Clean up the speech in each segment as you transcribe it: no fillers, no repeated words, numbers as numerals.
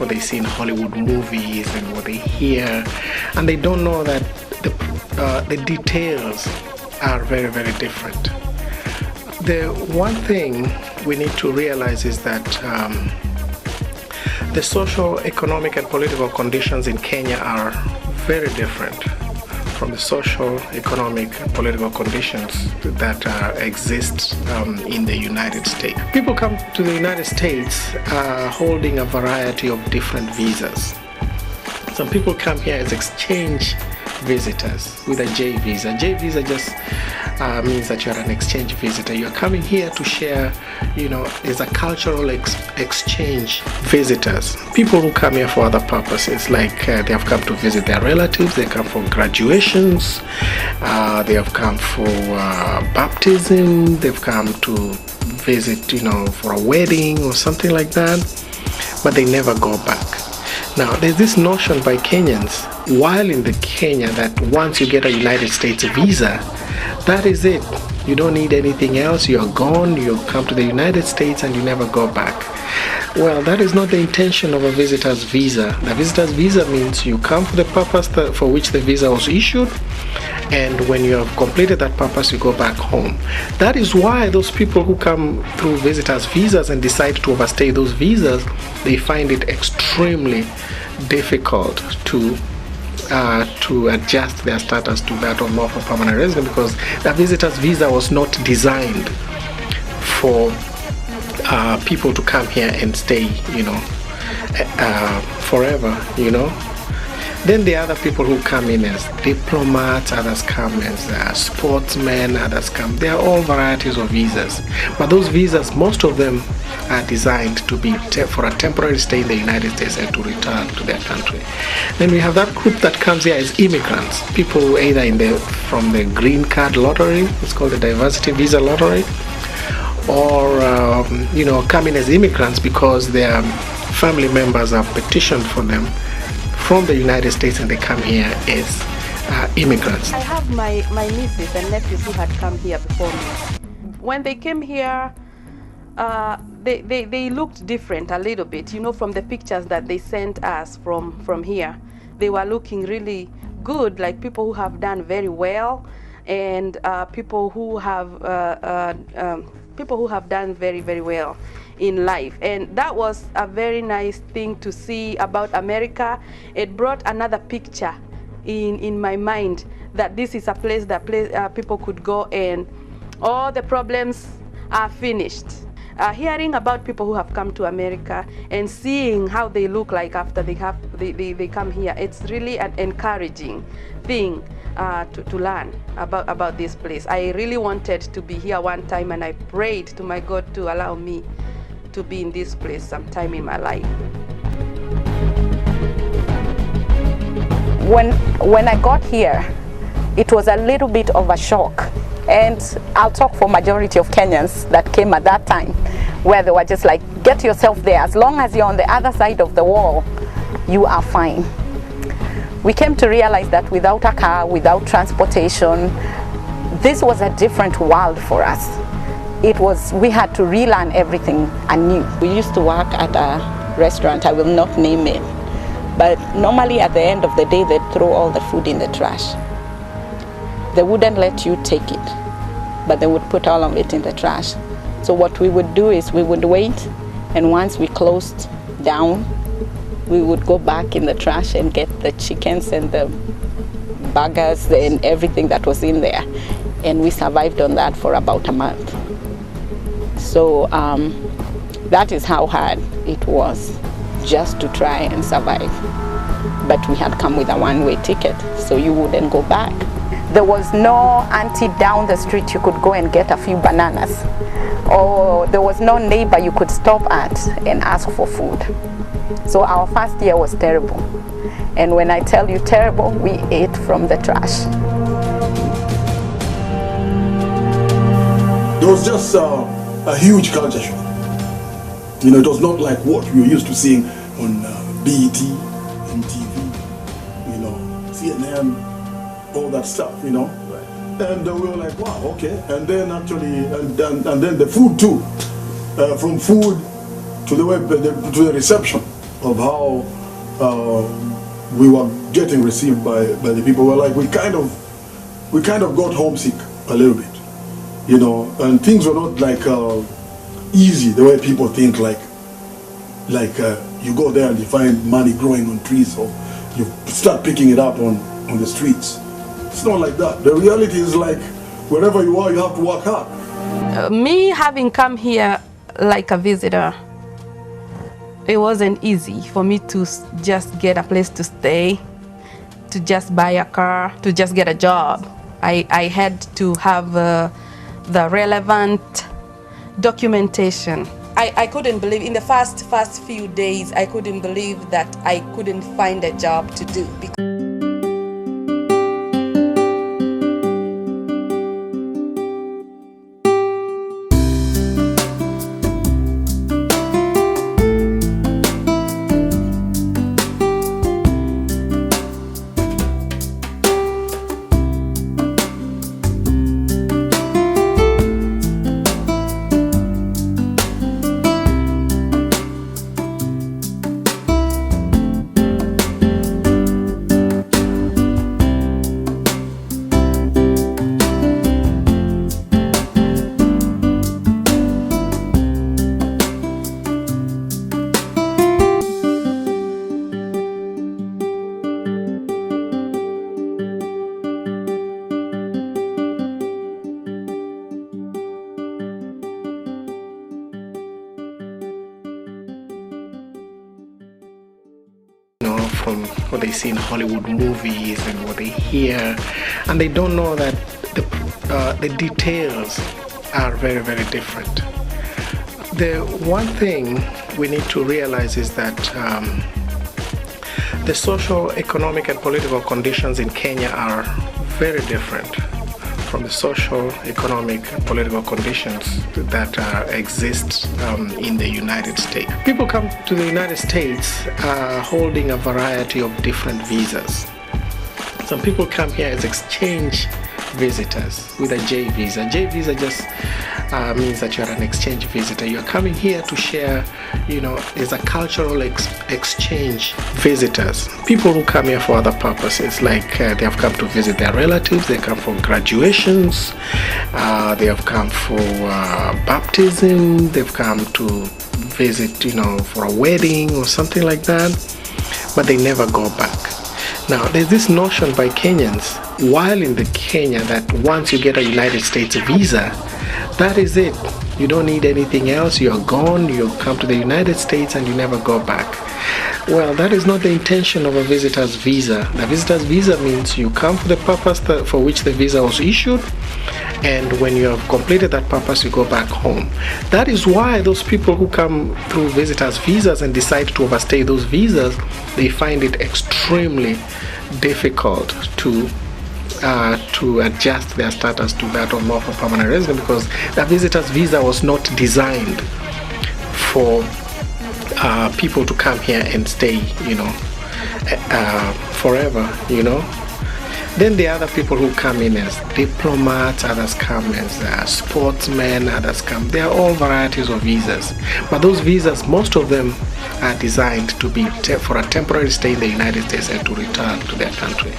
what they see in Hollywood movies and what they hear, and they don't know that the details are very, very different. The one thing we need to realize is that the social, economic, and political conditions in Kenya are very different from the social, economic, and political conditions that exist in the United States. People come to the United States holding a variety of different visas. Some people come here as exchange visitors with a J visa. J visa just means that you're an exchange visitor. You're coming here to share, is a cultural exchange visitors. People who come here for other purposes, like they have come to visit their relatives, they come for graduations, they have come for baptism, they've come to visit, for a wedding or something like that, but they never go back. Now, there's this notion by Kenyans while in the Kenya that once you get a United States visa, that is it. You don't need anything else. You're gone. You come to the United States and you never go back. Well, that is not the intention of a visitor's visa. The visitor's visa means you come for the purpose for which the visa was issued, and when you have completed that purpose, you go back home. That is why those people who come through visitors' visas and decide to overstay those visas, they find it extremely difficult to adjust their status to that of lawful permanent resident, because the visitor's visa was not designed for people to come here and stay, forever, Then the other people who come in as diplomats, others come as sportsmen, others come. There are all varieties of visas. But those visas, most of them are designed to be for a temporary stay in the United States and to return to their country. Then we have that group that comes here as immigrants. People either from the green card lottery, it's called the diversity visa lottery, or coming as immigrants because their family members have petitioned for them from the United States and they come here as immigrants. I have my nieces and nephews who had come here before me. When they came here, they looked different a little bit, from the pictures that they sent us from here. They were looking really good, like people who have done very well, and people who have done very, very well in life. And that was a very nice thing to see about America. It brought another picture in my mind that this is a place that people could go and all the problems are finished. Hearing about people who have come to America and seeing how they look like after they come here, it's really an encouraging thing to learn about this place. I really wanted to be here one time, and I prayed to my God to allow me to be in this place sometime in my life. When I got here, it was a little bit of a shock. And I'll talk for majority of Kenyans that came at that time, where they were just like, get yourself there. As long as you're on the other side of the wall, you are fine. We came to realize that without a car, without transportation, this was a different world for us. We had to relearn everything anew. We used to work at a restaurant, I will not name it, but normally at the end of the day, they'd throw all the food in the trash. They wouldn't let you take it, but they would put all of it in the trash. So what we would do is we would wait, and once we closed down, we would go back in the trash and get the chickens and the burgers and everything that was in there. And we survived on that for about a month. So that is how hard it was just to try and survive. But we had come with a one-way ticket, so you wouldn't go back. There was no auntie down the street you could go and get a few bananas, or there was no neighbor you could stop at and ask for food. So our first year was terrible. And when I tell you terrible, we ate from the trash. It was just a huge culture shock. It was not like what we were used to seeing on BET, MTV, CNN, all that stuff, Right. And we were like, wow, okay. And then actually, and then the food too, from food to the reception of how we were getting received by the people. We're like, we kind of got homesick a little bit, you know, and things were not like easy the way people think, like you go there and you find money growing on trees, or you start picking it up on the streets. It's not like that. The reality is like, wherever you are, you have to work hard. Me having come here like a visitor, it wasn't easy for me to just get a place to stay, to just buy a car, to just get a job. I had to have the relevant documentation. I couldn't believe, in the first few days, I couldn't believe that I couldn't find a job to do. From what they see in Hollywood movies and what they hear, and they don't know that the details are very, very different. The one thing we need to realize is that the social, economic, and political conditions in Kenya are very different from the social, economic, and political conditions that exist in the United States. People come to the United States holding a variety of different visas. Some people come here as exchange visitors with a J visa. J visa just means that you're an exchange visitor. You're coming here to share, you know, is a cultural exchange visitors. People who come here for other purposes, like they have come to visit their relatives, they come for graduations, they have come for baptism, they've come to visit, you know, for a wedding or something like that, but they never go back. Now, there's this notion by Kenyans while in the Kenya that once you get a United States visa, that is it. You don't need anything else. You're gone. You come to the United States and you never go back. Well, that is not the intention of a visitor's visa. The visitor's visa means you come for the purpose for which the visa was issued, and when you have completed that purpose, you go back home. That is why those people who come through visitors' visas and decide to overstay those visas, they find it extremely difficult to adjust their status to that of lawful permanent resident, because the visitor's visa was not designed for people to come here and stay, you know, forever, you know. Then there are other people who come in as diplomats, others come as sportsmen, others come. There are all varieties of visas. But those visas, most of them are designed to be for a temporary stay in the United States and to return to their country.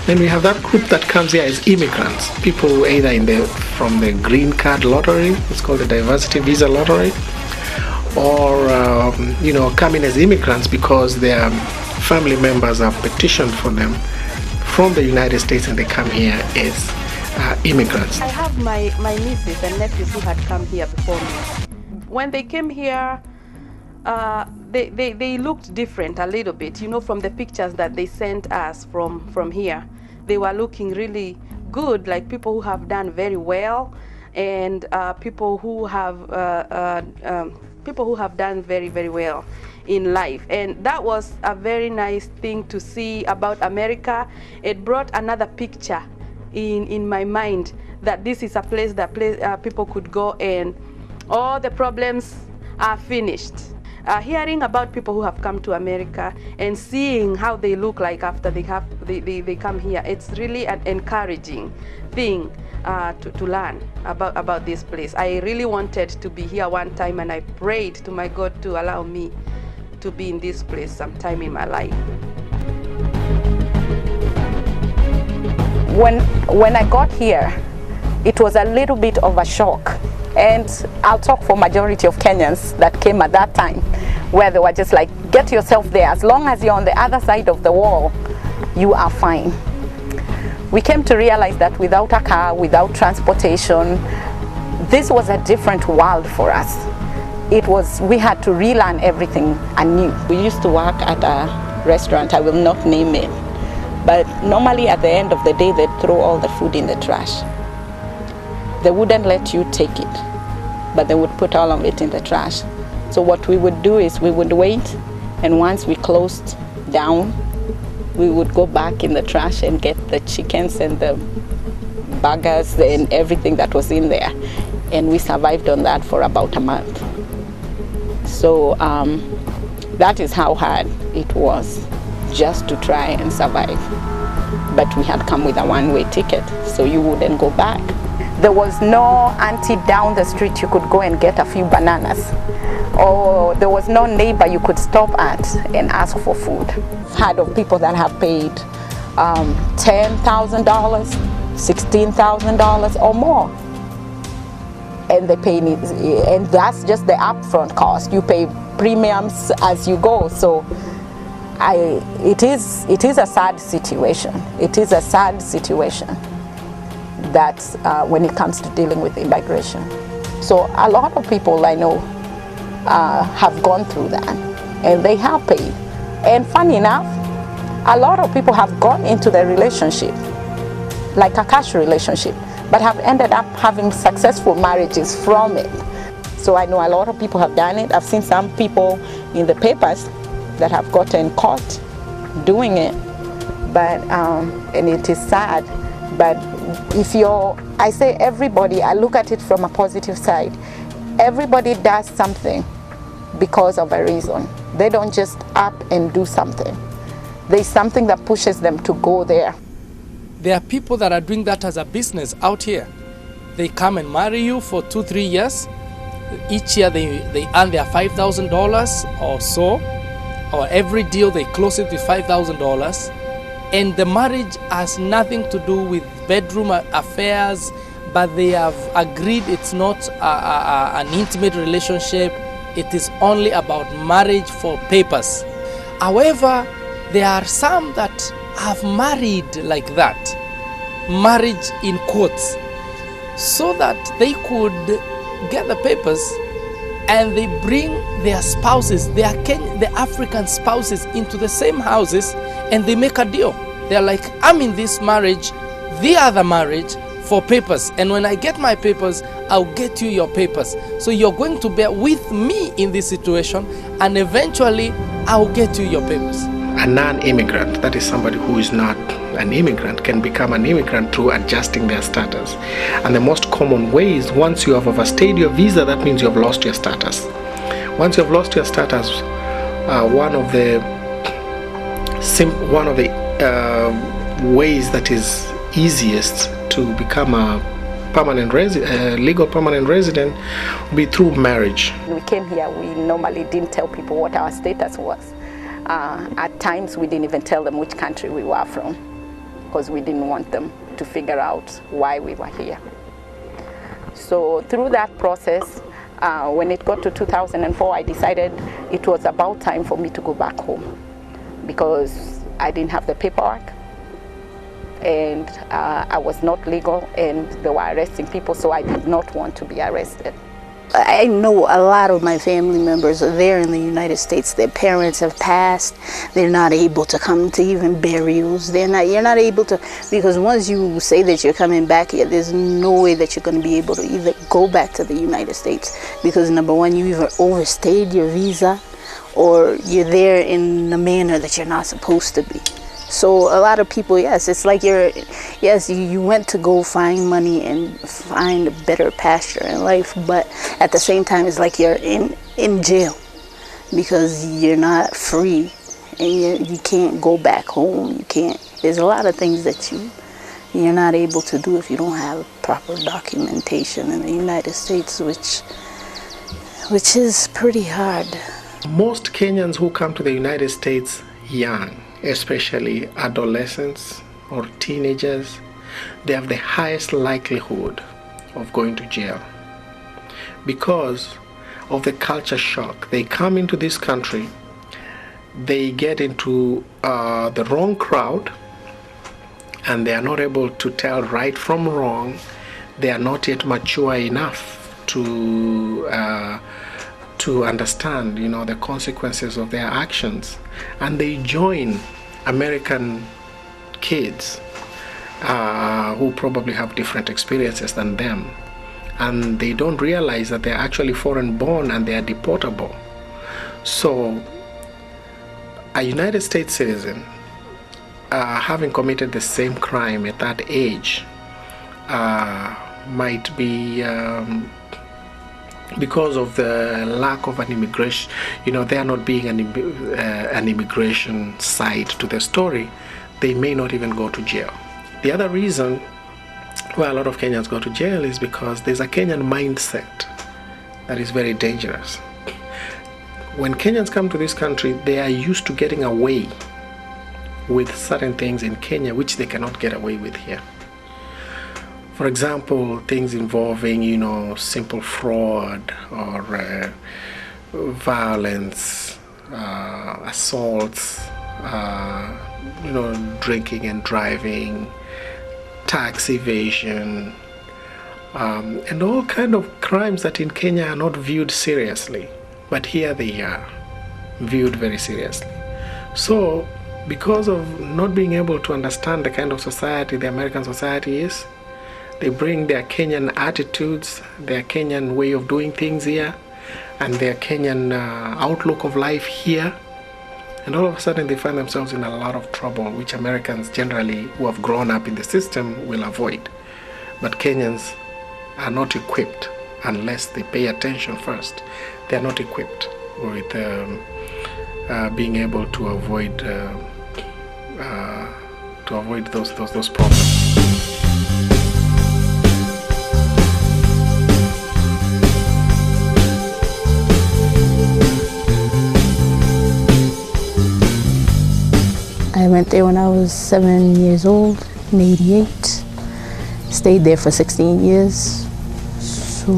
Then we have that group that comes here as immigrants. People either from the green card lottery, it's called the diversity visa lottery, or you know, come in as immigrants because their family members have petitioned for them from the United States and they come here as immigrants. I have my nieces and nephews who had come here before me. When they came here, they looked different a little bit, you know, from the pictures that they sent us from here. They were looking really good, like people who have done very well, and people who have done very, very well in life. And that was a very nice thing to see about America. It brought another picture in my mind that this is a place that people could go and all the problems are finished. Hearing about people who have come to America and seeing how they look like after they come here, it's really an encouraging thing to learn about this place. I really wanted to be here one time, and I prayed to my God to allow me to be in this place sometime in my life. When I got here, it was a little bit of a shock. And I'll talk for majority of Kenyans that came at that time, where they were just like, get yourself there. As long as you're on the other side of the wall, you are fine. We came to realize that without a car, without transportation, this was a different world for us. We had to relearn everything anew. We used to work at a restaurant, I will not name it, but normally at the end of the day, they'd throw all the food in the trash. They wouldn't let you take it, but they would put all of it in the trash. So what we would do is we would wait, and once we closed down, we would go back in the trash and get the chickens and the burgers and everything that was in there. And we survived on that for about a month. So that is how hard it was just to try and survive. But we had come with a one-way ticket, so you wouldn't go back. There was no auntie down the street you could go and get a few bananas. Or there was no neighbor you could stop at and ask for food. I've heard of people that have paid $10,000, $16,000 or more. And they pay it, and that's just the upfront cost. You pay premiums as you go. So it is a sad situation. It is a sad situation that when it comes to dealing with immigration. So a lot of people I know have gone through that, and they have paid. And funny enough, a lot of people have gone into the relationship, like a cash relationship, but have ended up having successful marriages from it. So I know a lot of people have done it. I've seen some people in the papers that have gotten caught doing it, but and it is sad. But I say everybody, I look at it from a positive side. Everybody does something because of a reason. They don't just up and do something. There's something that pushes them to go there. There are people that are doing that as a business out here. They come and marry you for 2-3 years. Each year they earn their $5,000 or so, or every deal they close it with $5,000. And the marriage has nothing to do with bedroom affairs, but they have agreed it's not an intimate relationship. It is only about marriage for papers. However, there are some that have married like that, marriage in quotes, so that they could get the papers and they bring their spouses, the African spouses, into the same houses, and they make a deal. They're like, I'm in this marriage, the other marriage, for papers, and when I get my papers, I'll get you your papers. So you're going to bear with me in this situation, and eventually I'll get you your papers. A non-immigrant, that is somebody who is not an immigrant, can become an immigrant through adjusting their status. And the most common way is, once you have overstayed your visa, that means you have lost your status. Once you have lost your status, one of the ways that is easiest to become a legal permanent resident will be through marriage. We came here, we normally didn't tell people what our status was. At times we didn't even tell them which country we were from, because we didn't want them to figure out why we were here. So through that process, when it got to 2004, I decided it was about time for me to go back home, because I didn't have the paperwork, and I was not legal, and they were arresting people, so I did not want to be arrested. I know a lot of my family members are there in the United States. Their parents have passed. They're not able to come to even burials. You're not able to, because once you say that you're coming back here, there's no way that you're going to be able to either go back to the United States, because number one, you either overstayed your visa or you're there in a manner that you're not supposed to be. So a lot of people, yes, it's like you went to go find money and find a better pasture in life, but at the same time, it's like you're in jail, because you're not free, and you can't go back home. You can't. There's a lot of things that you're not able to do if you don't have proper documentation in the United States, which is pretty hard. Most Kenyans who come to the United States young, especially adolescents or teenagers, they have the highest likelihood of going to jail because of the culture shock. They come into this country, they get into the wrong crowd, and they are not able to tell right from wrong. They are not yet mature enough to understand, the consequences of their actions, and they join American kids who probably have different experiences than them, and they don't realize that they're actually foreign born and they are deportable. So a United States citizen having committed the same crime at that age might be because of the lack of an immigration, there not being an immigration side to the story, they may not even go to jail. The other reason why a lot of Kenyans go to jail is because there's a Kenyan mindset that is very dangerous. When Kenyans come to this country, they are used to getting away with certain things in Kenya which they cannot get away with here. For example, things involving, simple fraud or violence, assaults, drinking and driving, tax evasion, and all kind of crimes that in Kenya are not viewed seriously, but here they are viewed very seriously. So, because of not being able to understand the kind of society the American society is, they bring their Kenyan attitudes, their Kenyan way of doing things here, and their Kenyan outlook of life here. And all of a sudden they find themselves in a lot of trouble, which Americans generally, who have grown up in the system, will avoid. But Kenyans are not equipped unless they pay attention first. They are not equipped with being able to avoid those problems. I went there when I was 7 years old, in '88. Stayed there for 16 years. So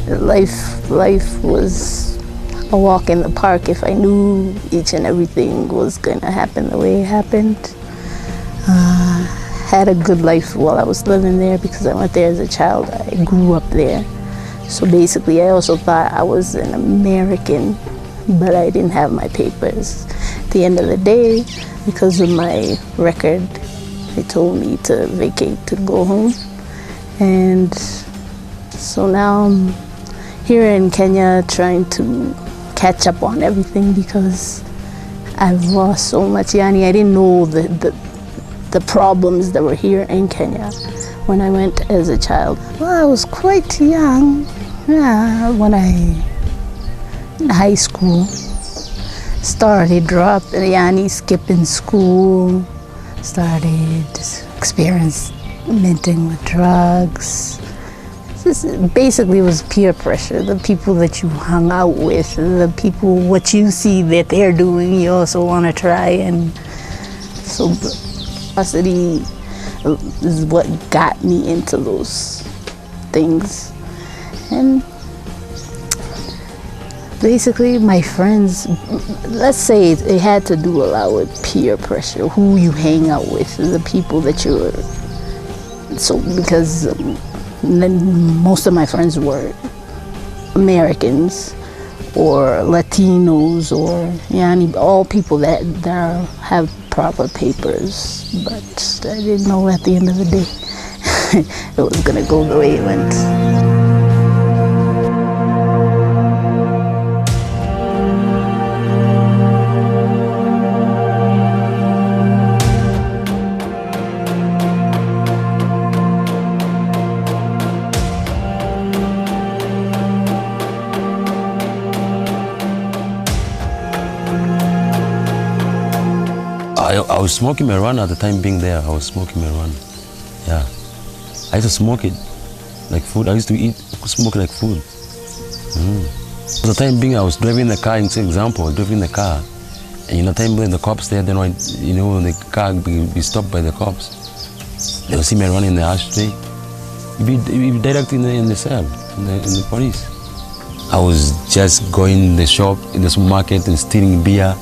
life was a walk in the park if I knew each and everything was going to happen the way it happened. Had a good life while I was living there because I went there as a child. I grew up there. So basically I also thought I was an American, but I didn't have my papers. At the end of the day, because of my record, they told me to vacate, to go home. And so now I'm here in Kenya trying to catch up on everything because I've lost so much. I didn't know the problems that were here in Kenya when I went as a child. Well, I was quite young when in high school. Started skipping school, started experimenting with drugs. Basically, it was peer pressure. The people that you hung out with, the people, what you see that they're doing, you also want to try. And so curiosity is what got me into those things. And basically, my friends, let's say it had to do a lot with peer pressure, who you hang out with, the people that you're, so because most of my friends were Americans or Latinos or all people that have proper papers, but I didn't know at the end of the day it was gonna go the way it went. I was smoking marijuana at the time being there. I was smoking marijuana. Yeah. I used to smoke it like food. I used to smoke it like food. For the time being, I was driving the car, for example, driving the car, and the time when the cops there, then when the car be stopped by the cops, they'll see me running in the ashtray. Be directly in the cell, in the police. I was just going in the shop, in the supermarket, and stealing beer.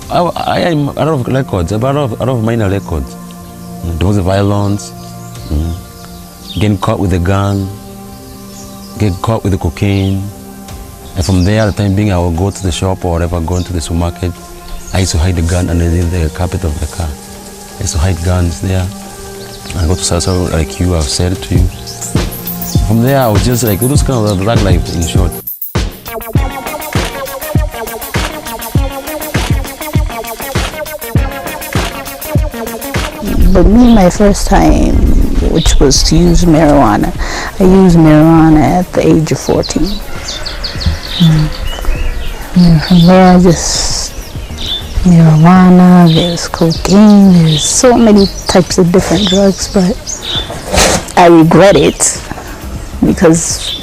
I am out of records, out of minor records. There was violence, getting caught with a gun, get caught with the cocaine. And from there, the time being, I would go to the shop or whatever, go into the supermarket. I used to hide the gun underneath the carpet of the car. I used to hide guns there. I go to Salsa like you, I've said it to you. From there, I was just like, it was kind of a drug life in short. But me, my first time, which was to use marijuana, I used marijuana at the age of 14. And from there, just marijuana, there's cocaine, there's so many types of different drugs, but I regret it because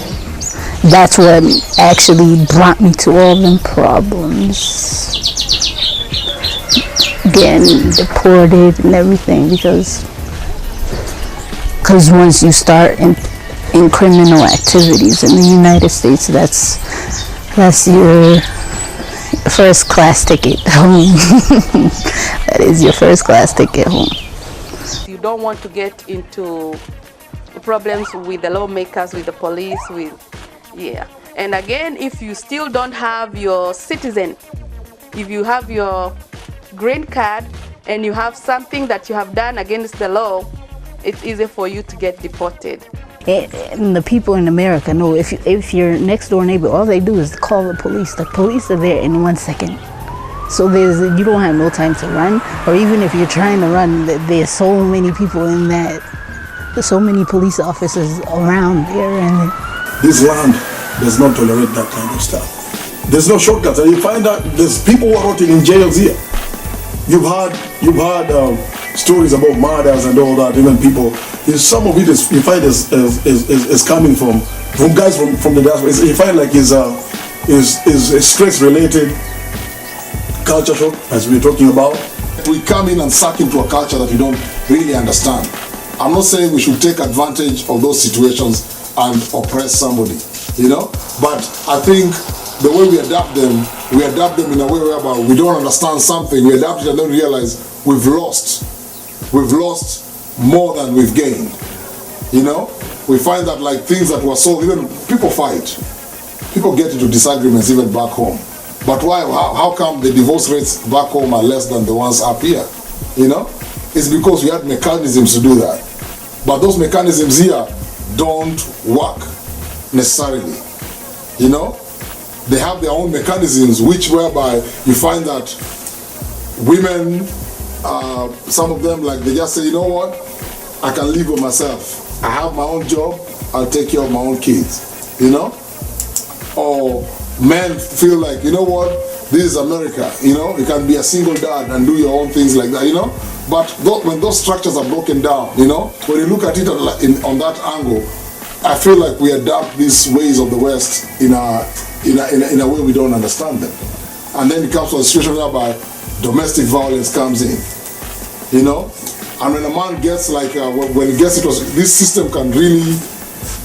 that's what actually brought me to all them problems. Getting deported and everything because once you start in criminal activities in the United States, that's your first class ticket home. That is your first class ticket home. You don't want to get into problems with the lawmakers, with the police, and again, if you still don't have your citizen, if you have your green card and you have something that you have done against the law, it's easy for you to get deported. And the people in America know if your next door neighbor, all they do is call the police. The police are there in 1 second. So you don't have no time to run, or even if you're trying to run, there's so many people in that, there's so many police officers around there. And this land does not tolerate that kind of stuff. There's no shortcuts, and you find out there's people who are rotting in jails here. You've heard stories about murders and all that. Even people, some of it is you find is coming from guys from the diaspora. You find like is stress related culture shock, as we're talking about. We come in and suck into a culture that we don't really understand. I'm not saying we should take advantage of those situations and oppress somebody, but I think the way we adapt them in a way whereby we don't understand something, we adapt it and then realize we've lost more than we've gained. We find that like things that were sold, even people fight, people get into disagreements even back home. But why? How come the divorce rates back home are less than the ones up here? It's because we had mechanisms to do that. But those mechanisms here don't work necessarily. They have their own mechanisms, whereby you find that women, some of them, like they just say, you know what, I can live with myself. I have my own job, I'll take care of my own kids, Or men feel like, you know what, this is America, you can be a single dad and do your own things like that, But when those structures are broken down, when you look at it on that angle, I feel like we adapt these ways of the West in a way we don't understand them. And then it comes to a situation whereby domestic violence comes in, And when a man gets when he gets this system can really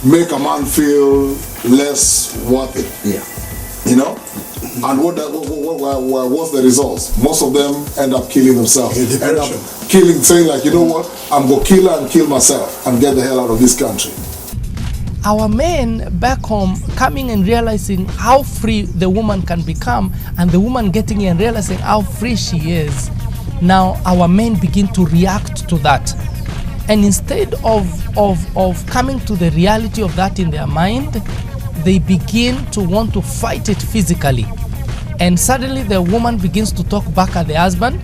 make a man feel less worth it. Yeah. And what's the results? Most of them end up killing themselves. End up saying like, you know what, I'm gonna kill her and kill myself and get the hell out of this country. Our men back home coming and realizing how free the woman can become, and the woman getting in and realizing how free she is. Now our men begin to react to that. And instead of coming to the reality of that in their mind, they begin to want to fight it physically. And suddenly the woman begins to talk back at the husband,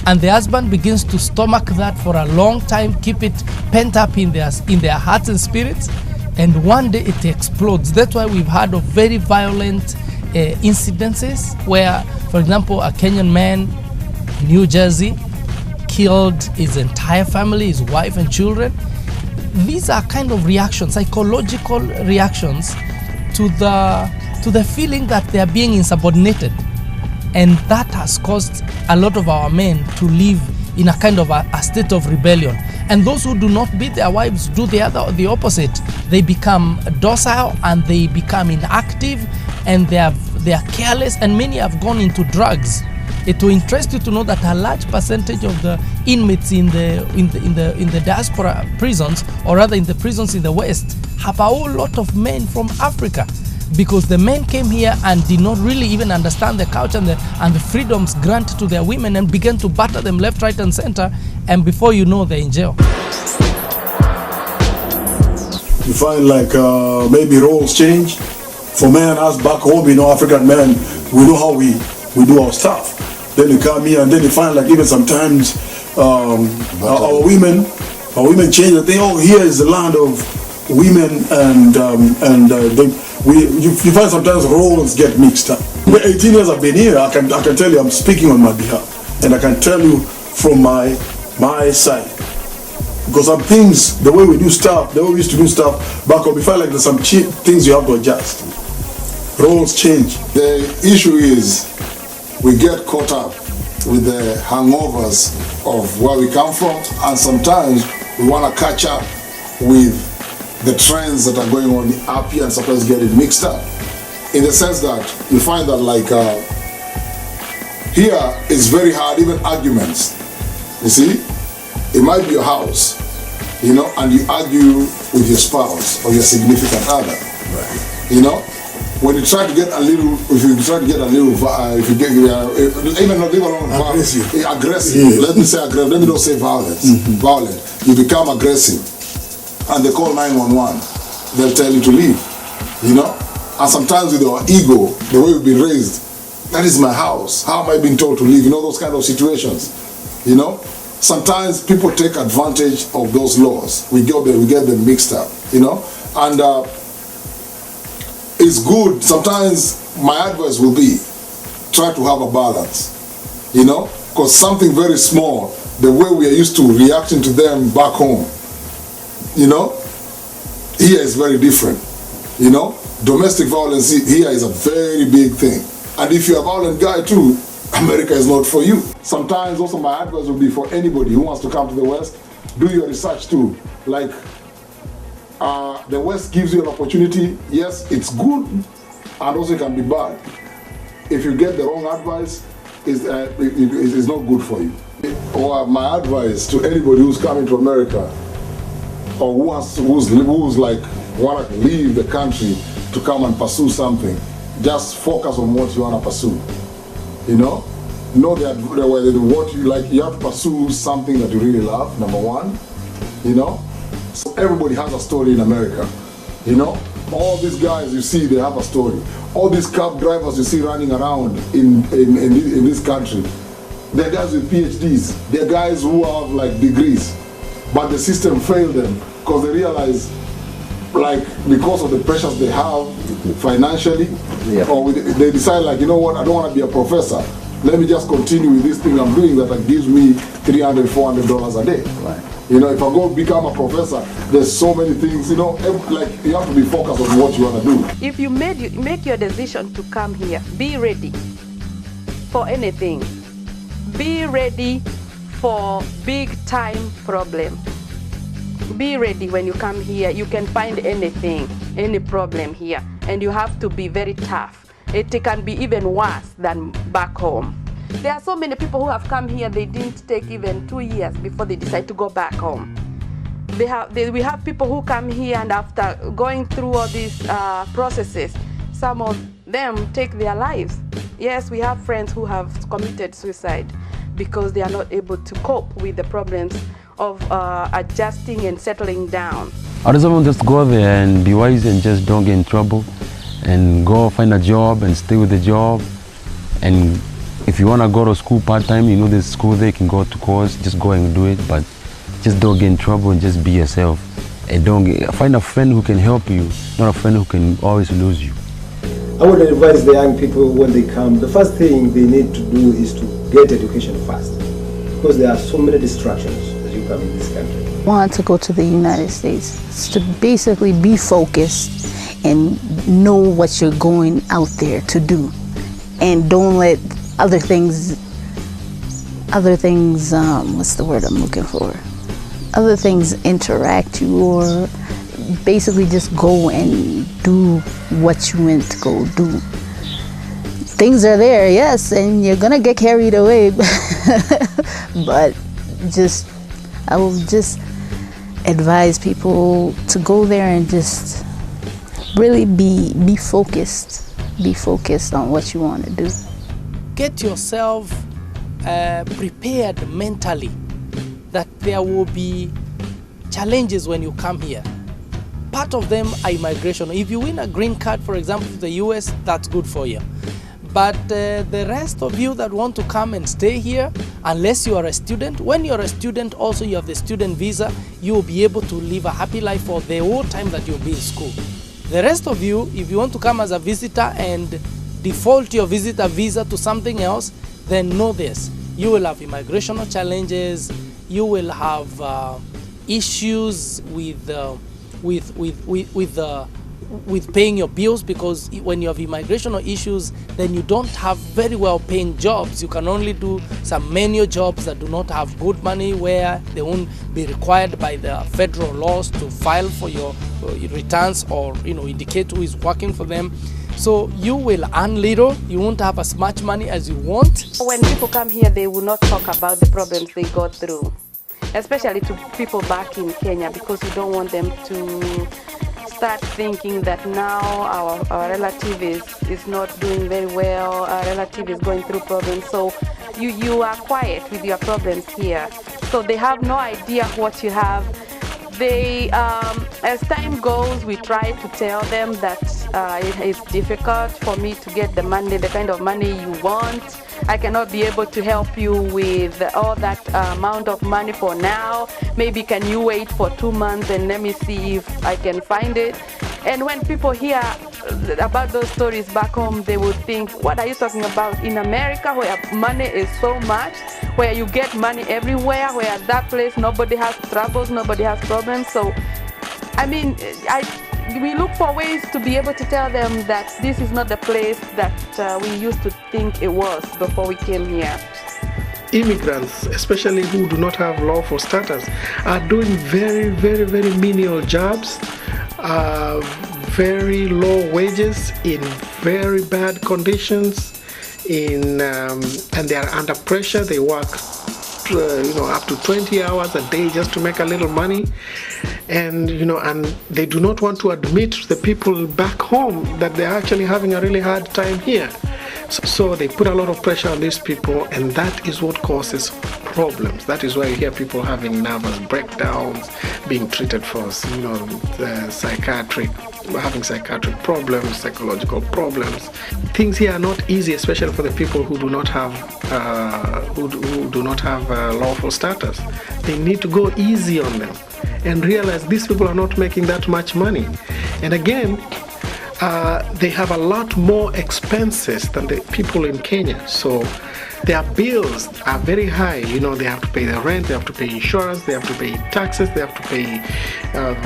and the husband begins to stomach that for a long time, keep it pent up in their hearts and spirits. And one day it explodes. That's why we've heard of very violent incidences where, for example, a Kenyan man in New Jersey killed his entire family, his wife and children. These are kind of reactions, psychological reactions to the to the feeling that they are being insubordinated. And that has caused a lot of our men to live in a kind of a state of rebellion. And those who do not beat their wives do the opposite. They become docile and they become inactive, and they are careless, and many have gone into drugs. It will interest you to know that a large percentage of the inmates in the diaspora prisons, or rather in the prisons in the West, have a whole lot of men from Africa, because the men came here and did not really even understand the culture and the freedoms granted to their women, and began to batter them left, right, and center, and before you know, they're in jail. You find like maybe roles change. For men, us back home, African men, we know how we do our stuff. Then you come here and then you find like even sometimes our women change and think, oh, here is the land of women, you find sometimes roles get mixed up. The 18 years I've been here, I can tell you I'm speaking on my behalf, and I can tell you from my side. Because some things, the way we do stuff, the way we used to do stuff back home, we find like there's some things you have to adjust. Roles change. The issue is we get caught up with the hangovers of where we come from, and sometimes we want to catch up with the trends that are going on up here, and sometimes get it mixed up. In the sense that you find that like here it's very hard, even arguments. You see? It might be your house, and you argue with your spouse or your significant other. Right. When you try to get a little, even not leave alone aggressive. Yeah. Let me say aggressive. Let me not say violence. Mm-hmm. Violent. You become aggressive, and they call 911. They'll tell you to leave. And sometimes with our ego, the way we've been raised, that is my house. How am I being told to leave? Those kind of situations. Sometimes people take advantage of those laws. We get them mixed up, and it's good. Sometimes my advice will be, try to have a balance, because something very small, the way we are used to reacting to them back home, here is very different, Domestic violence here is a very big thing. And if you're a violent guy too, America is not for you. Sometimes also my advice would be for anybody who wants to come to the West, do your research too. Like the West gives you an opportunity. Yes, it's good, and also it can be bad. If you get the wrong advice, it's not good for you. Or my advice to anybody who's coming to America, or who's like want to leave the country to come and pursue something, just focus on what you want to pursue. Know that what you like, you have to pursue something that you really love, number one. So everybody has a story in America. All these guys you see, they have a story. All these cab drivers you see running around in this country, they're guys with PhDs. They're guys who have like degrees, but the system failed them because they realize, like, because of the pressures they have financially, or they decide like, you know what, I don't want to be a professor. Let me just continue with this thing I'm doing that gives me $300, $400 a day. Right. If I go become a professor, there's so many things, like you have to be focused on what you want to do. If you make your decision to come here, be ready for anything. Be ready for big time problem. Be ready when you come here. You can find anything, any problem here, and you have to be very tough. It can be even worse than back home. There are so many people who have come here, they didn't take even 2 years before they decide to go back home. We have people who come here, and after going through all these processes, some of them take their lives. Yes, we have friends who have committed suicide because they are not able to cope with the problems of adjusting and settling down. I just go there and be wise and just don't get in trouble, and go find a job and stay with the job. And if you want to go to school part-time, there's school there, you can go to course, just go and do it, but just don't get in trouble and just be yourself. And find a friend who can help you, not a friend who can always lose you. I would advise the young people when they come, the first thing they need to do is to get education first, because there are so many distractions as you come in this country. I want to go to the United States to basically be focused and know what you're going out there to do, and don't let other things, what's the word I'm looking for? Other things interact you, or basically just go and do what you went to go do. Things are there, yes, and you're gonna get carried away, but I will just advise people to go there and just really be focused. Be focused on what you want to do. Get yourself prepared mentally that there will be challenges when you come here. Part of them are immigration. If you win a green card, for example, to the US, that's good for you. But the rest of you that want to come and stay here, unless you are a student, when you're a student also you have the student visa, you will be able to live a happy life for the whole time that you'll be in school. The rest of you, if you want to come as a visitor and default your visitor visa to something else, then know this. You will have immigration challenges, you will have issues with paying your bills, because when you have immigration issues, then you don't have very well paying jobs. You can only do some menial jobs that do not have good money, where they won't be required by the federal laws to file for your returns or indicate who is working for them. So you will earn little, you won't have as much money as you want. When people come here, they will not talk about the problems they go through, especially to people back in Kenya, because we don't want them to start thinking that now our relative is not doing very well, our relative is going through problems. So you are quiet with your problems here. So they have no idea what you have. They, as time goes, we try to tell them that it's difficult for me to get the money, the kind of money you want. I cannot be able to help you with all that amount of money for now. Maybe can you wait for 2 months and let me see if I can find it. And when people hear about those stories back home, they would think, what are you talking about? In America, where money is so much, where you get money everywhere, where that place nobody has troubles, nobody has problems. So, I mean, we look for ways to be able to tell them that this is not the place that we used to think it was before we came here. Immigrants, especially who do not have lawful status, are doing very, very, very menial jobs, very low wages, in very bad conditions, and they are under pressure. They work up to 20 hours a day just to make a little money, and and they do not want to admit to the people back home that they're actually having a really hard time here. So they put a lot of pressure on these people, and that is what causes problems. That is why you hear people having nervous breakdowns, being treated for having psychiatric problems, psychological problems. Things here are not easy, especially for the people who do not have lawful status. They need to go easy on them and realize these people are not making that much money. And again, they have a lot more expenses than the people in Kenya. So their bills are very high. They have to pay their rent, they have to pay insurance, they have to pay taxes, they have to pay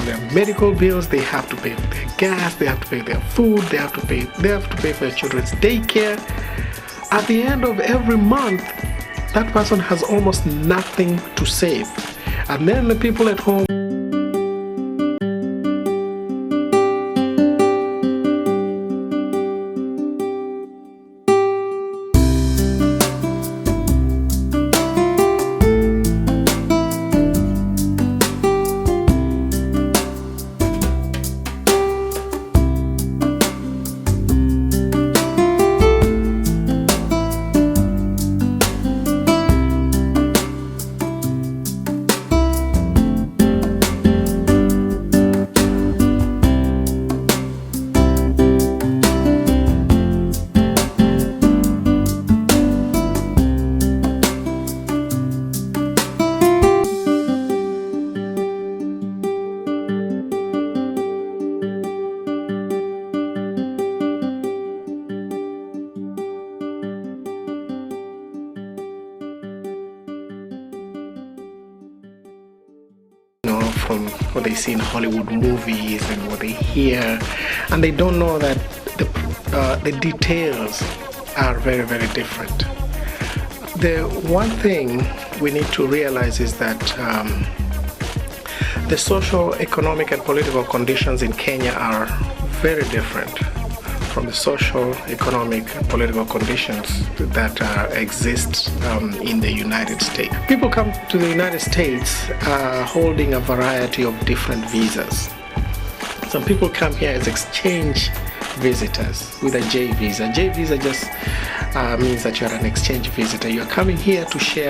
their medical bills, they have to pay their gas, they have to pay their food, they have to pay for their children's daycare. At the end of every month, that person has almost nothing to save. And then the people at home from what they see in Hollywood movies and what they hear, and they don't know that the details are very, very different. The one thing we need to realize is that the social, economic, and political conditions in Kenya are very different from the social, economic, and political conditions that exist in the United States. People come to the United States holding a variety of different visas. Some people come here as exchange visitors with a J visa. J visa just means that you're an exchange visitor. You're coming here to share